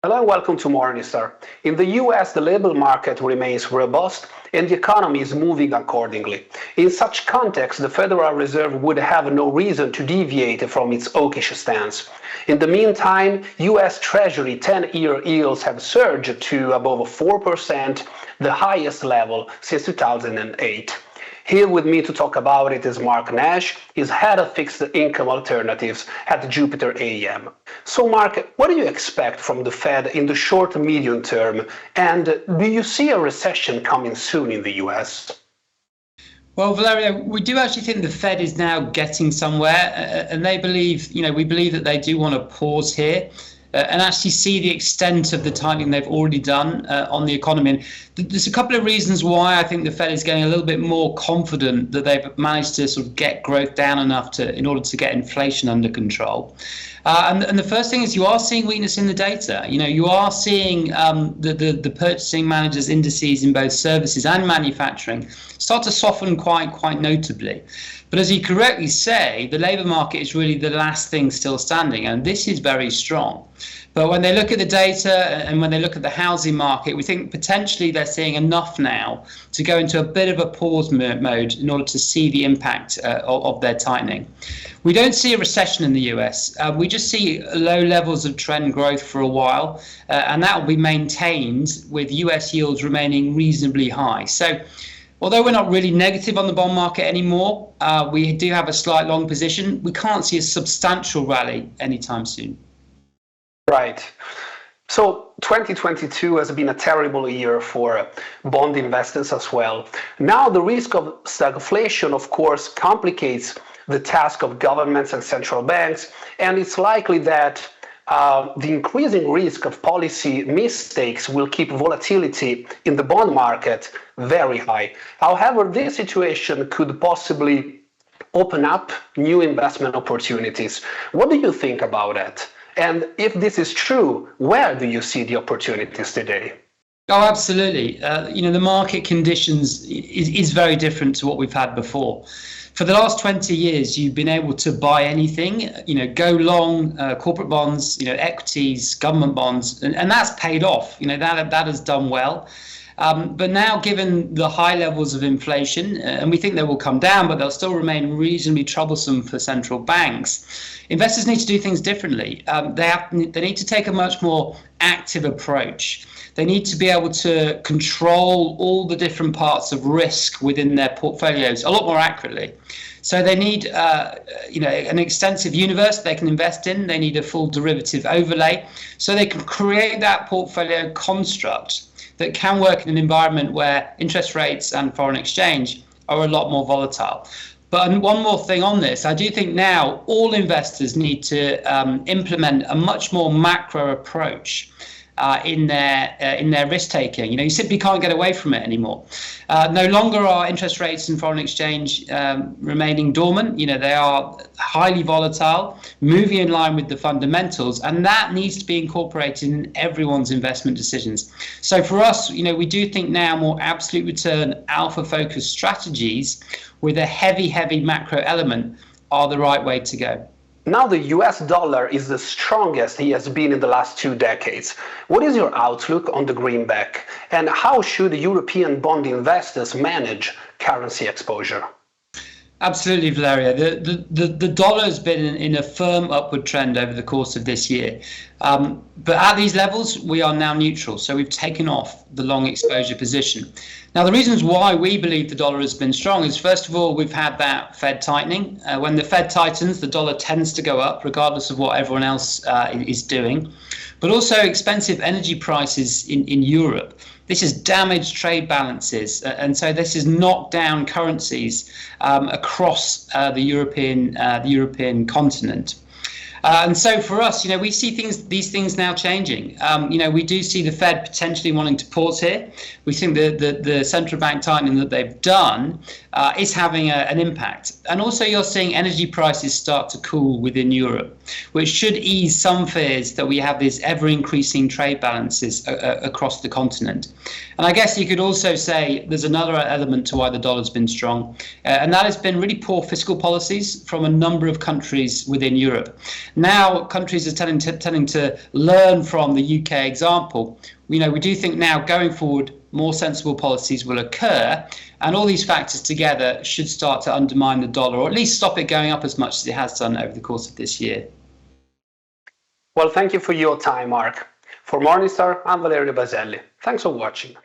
Hello and welcome to Morningstar. In the US, the labor market remains robust and the economy is moving accordingly. In such context, the Federal Reserve would have no reason to deviate from its hawkish stance. In the meantime, US Treasury 10-year yields have surged to above 4%, the highest level since 2008. Here with me to talk about it is Mark Nash, he's head of fixed income alternatives at Jupiter AM. So Mark, what do you expect from the Fed in the short and medium term? And do you see a recession coming soon in the US? Well, Valerio, we do actually think the Fed is now getting somewhere, and we believe that they do want to pause here. And actually see the extent of the tightening they've already done on the economy. And there's a couple of reasons why I think the Fed is getting a little bit more confident that they've managed to sort of get growth down enough in order to get inflation under control. And the first thing is you are seeing weakness in the data. You are seeing the purchasing managers' indices in both services and manufacturing start to soften quite notably. But as you correctly say, the labour market is really the last thing still standing, and this is very strong. But when they look at the data and when they look at the housing market, we think potentially they're seeing enough now to go into a bit of a pause mode in order to see the impact of their tightening. We don't see a recession in the US. We just see low levels of trend growth for a while, and that will be maintained with US yields remaining reasonably high. So although we're not really negative on the bond market anymore, we do have a slight long position. We can't see a substantial rally anytime soon. Right. So 2022 has been a terrible year for bond investors as well. Now the risk of stagflation, of course, complicates the task of governments and central banks, and it's likely that the increasing risk of policy mistakes will keep volatility in the bond market very high. However, this situation could possibly open up new investment opportunities. What do you think about it? And if this is true, where do you see the opportunities today? Oh, absolutely. The market conditions is very different to what we've had before. For the last 20 years, you've been able to buy anything, go long corporate bonds, equities, government bonds, and that's paid off. That has done well. But now, given the high levels of inflation, and we think they will come down, but they'll still remain reasonably troublesome for central banks, investors need to do things differently. They need to take a much more active approach. They need to be able to control all the different parts of risk within their portfolios a lot more accurately. So they need an extensive universe they can invest in. They need a full derivative overlay so they can create that portfolio construct that can work in an environment where interest rates and foreign exchange are a lot more volatile. But one more thing on this, I do think now all investors need to implement a much more macro approach in their risk taking. You simply can't get away from it anymore. No longer are interest rates and foreign exchange remaining dormant. They are highly volatile, moving in line with the fundamentals, and that needs to be incorporated in everyone's investment decisions. So for us, we do think now more absolute return, alpha-focused strategies with a heavy macro element are the right way to go. Now the US dollar is the strongest he has been in the last 2 decades. What is your outlook on the greenback? And how should European bond investors manage currency exposure? Absolutely, Valerio. The dollar has been in a firm upward trend over the course of this year. But at these levels, we are now neutral. So we've taken off the long exposure position. Now, the reasons why we believe the dollar has been strong is, first of all, we've had that Fed tightening. When the Fed tightens, the dollar tends to go up, regardless of what everyone else is doing. But also expensive energy prices in Europe. This has damaged trade balances, and so this has knocked down currencies across the European continent. And so for us, we see these things now changing. We do see the Fed potentially wanting to pause here. We think the central bank tightening that they've done is having an impact. And also you're seeing energy prices start to cool within Europe, which should ease some fears that we have these ever increasing trade balances across the continent. And I guess you could also say there's another element to why the dollar's been strong, and that has been really poor fiscal policies from a number of countries within Europe. Now countries are tending to learn from the UK example. We do think now going forward more sensible policies will occur, and all these factors together should start to undermine the dollar, or at least stop it going up as much as it has done over the course of this year. Well, thank you for your time, Mark. For Morningstar, I'm Valerio Baselli. Thanks for watching.